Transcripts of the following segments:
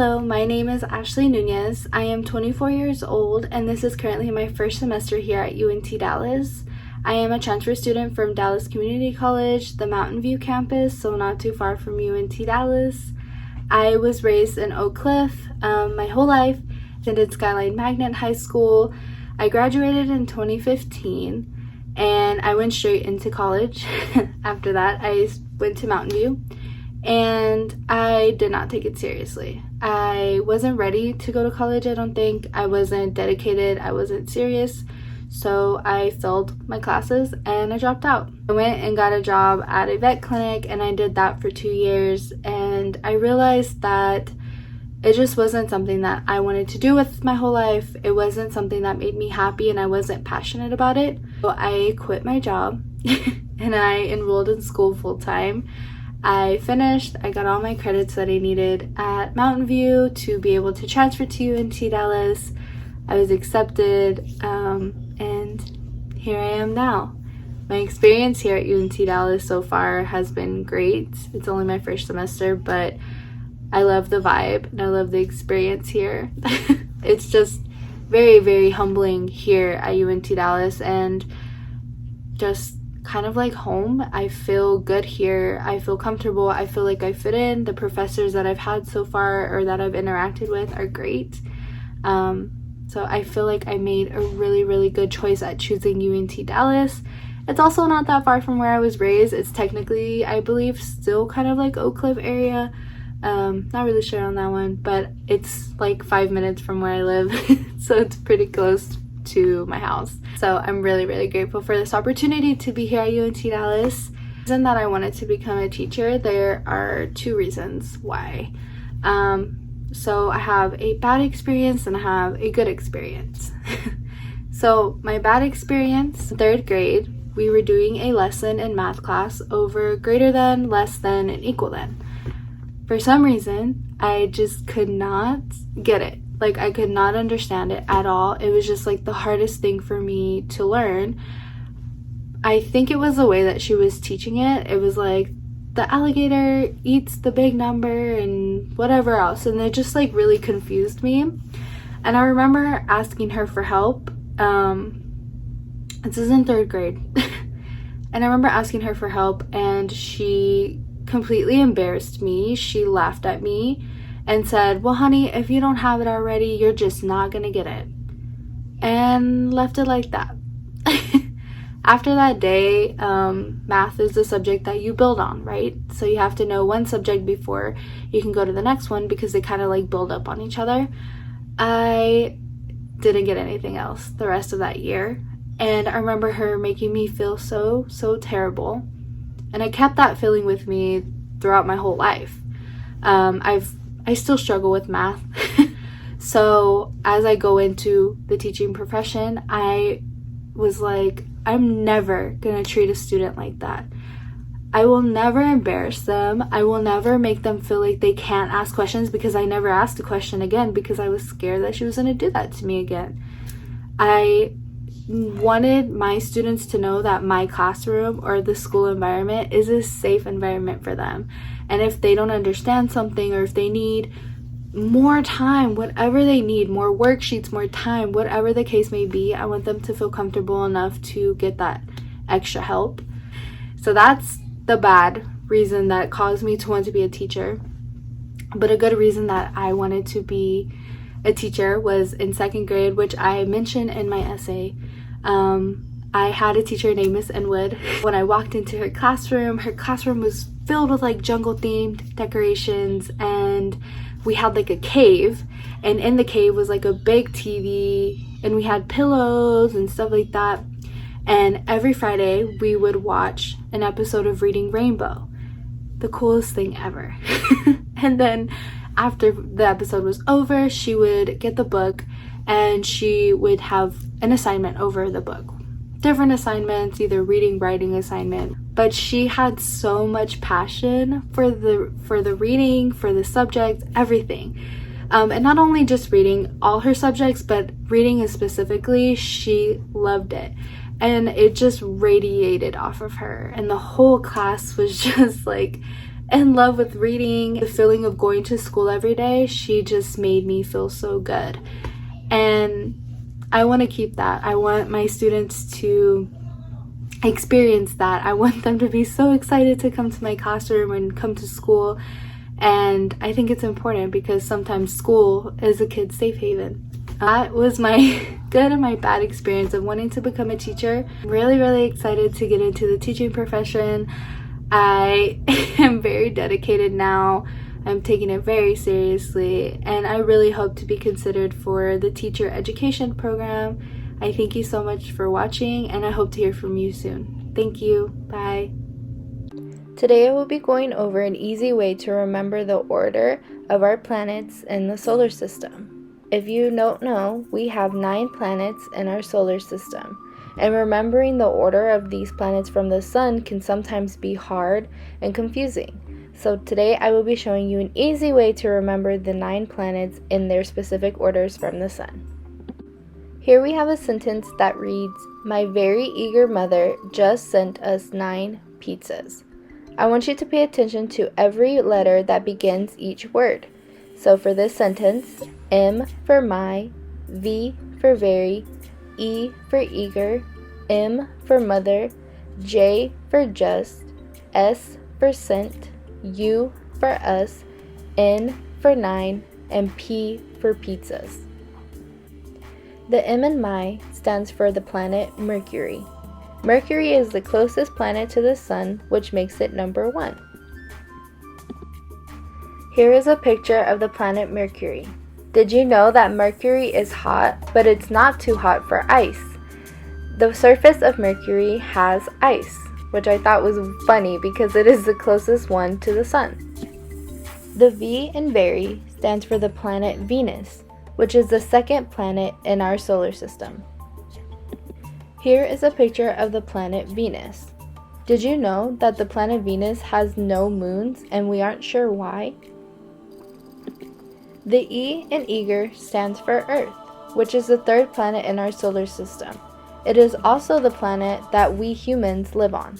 Hello, my name is Ashley Nunez. I am 24 years old and this is currently my first semester here at UNT Dallas. I am a transfer student from Dallas Community College, the Mountain View campus, so not too far from UNT Dallas. I was raised in Oak Cliff my whole life, attended Skyline Magnet High School. I graduated in 2015 and I went straight into college. After that, I went to Mountain View and I did not take it seriously. I wasn't ready to go to college, I don't think. I wasn't dedicated, I wasn't serious. So I failed my classes and I dropped out. I went and got a job at a vet clinic and I did that for 2 years, and I realized that it just wasn't something that I wanted to do with my whole life. It wasn't something that made me happy and I wasn't passionate about it. So I quit my job and I enrolled in school full-time. I finished, I got all my credits that I needed at Mountain View to be able to transfer to UNT Dallas. I was accepted, and here I am now. My experience here at UNT Dallas so far has been great. It's only my first semester, but I love the vibe and I love the experience here. It's just very, very humbling here at UNT Dallas and just kind of like home. I feel good here. I feel comfortable. I feel like I fit in. The professors that I've had so far or that I've interacted with are great. So I feel like I made a really, really good choice at choosing UNT Dallas. It's also not that far from where I was raised. It's technically, I believe, still kind of like Oak Cliff area. Not really sure on that one, but it's like 5 minutes from where I live. So it's pretty close to my house. So I'm really, really grateful for this opportunity to be here at UNT Dallas. The reason that I wanted to become a teacher, there are two reasons why. So I have a bad experience and I have a good experience. So my bad experience, 3rd grade, we were doing a lesson in math class over greater than, less than, and equal than. For some reason, I just could not get it. Like, I could not understand it at all. It was just like the hardest thing for me to learn. I think it was the way that she was teaching it. It was like, the alligator eats the big number and whatever else, and it just like really confused me. And I remember asking her for help. This is in 3rd grade. And I remember asking her for help and she completely embarrassed me. She laughed at me and said, well honey, if you don't have it already, you're just not gonna get it, and left it like that. After that day, math is the subject that you build on, right? So you have to know one subject before you can go to the next one because they kind of like build up on each other. I didn't get anything else the rest of that year. And I remember her making me feel so terrible. And I kept that feeling with me throughout my whole life. I still struggle with math. So as I go into the teaching profession, I was like, I'm never gonna treat a student like that. I will never embarrass them. I will never make them feel like they can't ask questions, because I never asked a question again because I was scared that she was gonna do that to me again. I wanted my students to know that my classroom or the school environment is a safe environment for them. And if they don't understand something, or if they need more time, whatever they need, more worksheets, more time, whatever the case may be, I want them to feel comfortable enough to get that extra help. So that's the bad reason that caused me to want to be a teacher. But a good reason that I wanted to be a teacher was in 2nd grade, which I mentioned in my essay. I had a teacher named Miss Enwood. When I walked into her classroom was filled with like jungle themed decorations, and we had like a cave, and in the cave was like a big TV, and we had pillows and stuff like that. And every Friday we would watch an episode of Reading Rainbow. The coolest thing ever. And then after the episode was over, she would get the book and she would have an assignment over the book. Different assignments, either reading, writing assignment. But she had so much passion for the reading, for the subject, everything. And not only just reading, all her subjects, but reading specifically, she loved it. And it just radiated off of her. And the whole class was just like in love with reading. The feeling of going to school every day, she just made me feel so good. And I want to keep that. I want my students to experience that. I want them to be so excited to come to my classroom and come to school. And I think it's important because sometimes school is a kid's safe haven. That was my good and my bad experience of wanting to become a teacher. I'm really, really excited to get into the teaching profession. I am very dedicated now. I'm taking it very seriously, and I really hope to be considered for the teacher education program. I thank you so much for watching, and I hope to hear from you soon. Thank you. Bye. Today I will be going over an easy way to remember the order of our planets in the solar system. If you don't know, we have 9 planets in our solar system, and remembering the order of these planets from the sun can sometimes be hard and confusing. So today I will be showing you an easy way to remember the 9 planets in their specific orders from the sun. Here we have a sentence that reads, "My very eager mother just sent us 9 pizzas." I want you to pay attention to every letter that begins each word. So for this sentence, M for my, V for very, E for eager, M for mother, J for just, S for sent, U for us, N for 9, and P for pizzas. The M in my stands for the planet Mercury. Mercury is the closest planet to the sun, which makes it number 1. Here is a picture of the planet Mercury. Did you know that Mercury is hot, but it's not too hot for ice? The surface of Mercury has ice, which I thought was funny because it is the closest one to the sun. The V in very stands for the planet Venus, which is the second planet in our solar system. Here is a picture of the planet Venus. Did you know that the planet Venus has no moons and we aren't sure why? The E in eager stands for Earth, which is the third planet in our solar system. It is also the planet that we humans live on.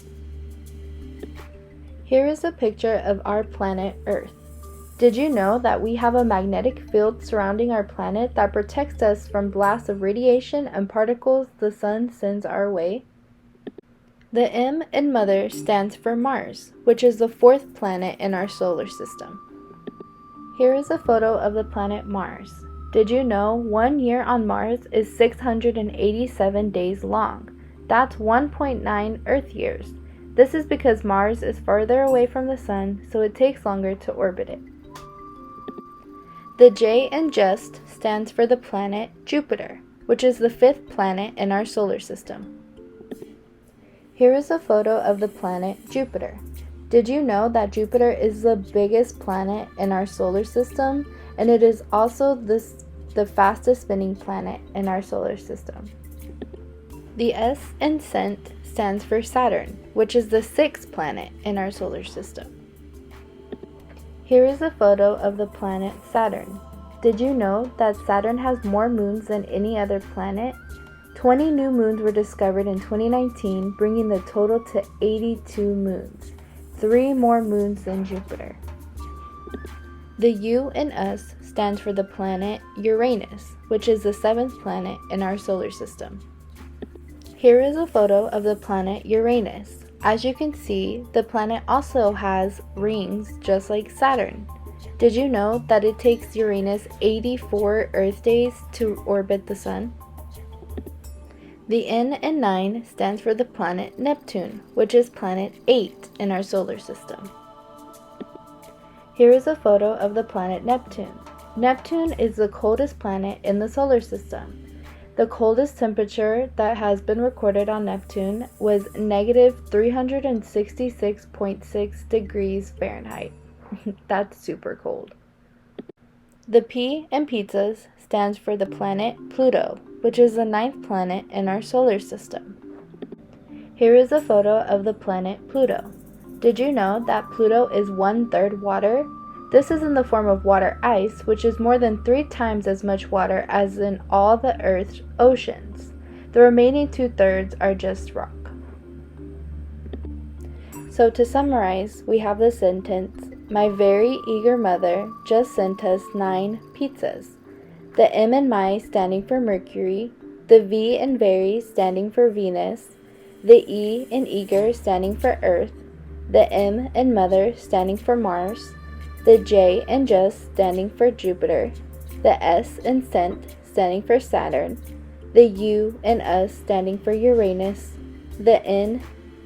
Here is a picture of our planet Earth. Did you know that we have a magnetic field surrounding our planet that protects us from blasts of radiation and particles the sun sends our way? The M in Mother stands for Mars, which is the 4th planet in our solar system. Here is a photo of the planet Mars. Did you know 1 year on Mars is 687 days long? That's 1.9 Earth years. This is because Mars is farther away from the sun, so it takes longer to orbit it. The J in just stands for the planet Jupiter, which is the 5th planet in our solar system. Here is a photo of the planet Jupiter. Did you know that Jupiter is the biggest planet in our solar system, and it is also the fastest spinning planet in our solar system? The S in Cent stands for Saturn, which is the 6th planet in our solar system. Here is a photo of the planet Saturn. Did you know that Saturn has more moons than any other planet? 20 new moons were discovered in 2019, bringing the total to 82 moons. 3 more moons than Jupiter. The U in us stands for the planet Uranus, which is the 7th planet in our solar system. Here is a photo of the planet Uranus. As you can see, the planet also has rings just like Saturn. Did you know that it takes Uranus 84 Earth days to orbit the sun? The N in 9 stands for the planet Neptune, which is planet 8 in our solar system. Here is a photo of the planet Neptune. Neptune is the coldest planet in the solar system. The coldest temperature that has been recorded on Neptune was negative 366.6 degrees Fahrenheit. That's super cold. The P in pizzas stands for the planet Pluto, which is the 9th planet in our solar system. Here is a photo of the planet Pluto. Did you know that Pluto is 1/3 water? This is in the form of water ice, which is more than 3 times as much water as in all the Earth's oceans. The remaining 2/3 are just rock. So to summarize, we have the sentence, My very eager mother just sent us 9 pizzas. The M in my standing for Mercury, the V in very standing for Venus, the E in eager standing for Earth, the M in mother standing for Mars, the J in just standing for Jupiter, the S in sent standing for Saturn, the U in us standing for Uranus, the N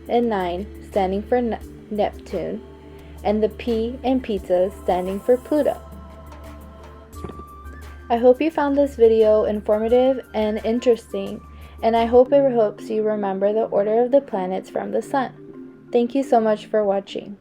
in 9 standing for Neptune, and the P in pizza standing for Pluto. I hope you found this video informative and interesting, and I hope it helps you remember the order of the planets from the sun. Thank you so much for watching.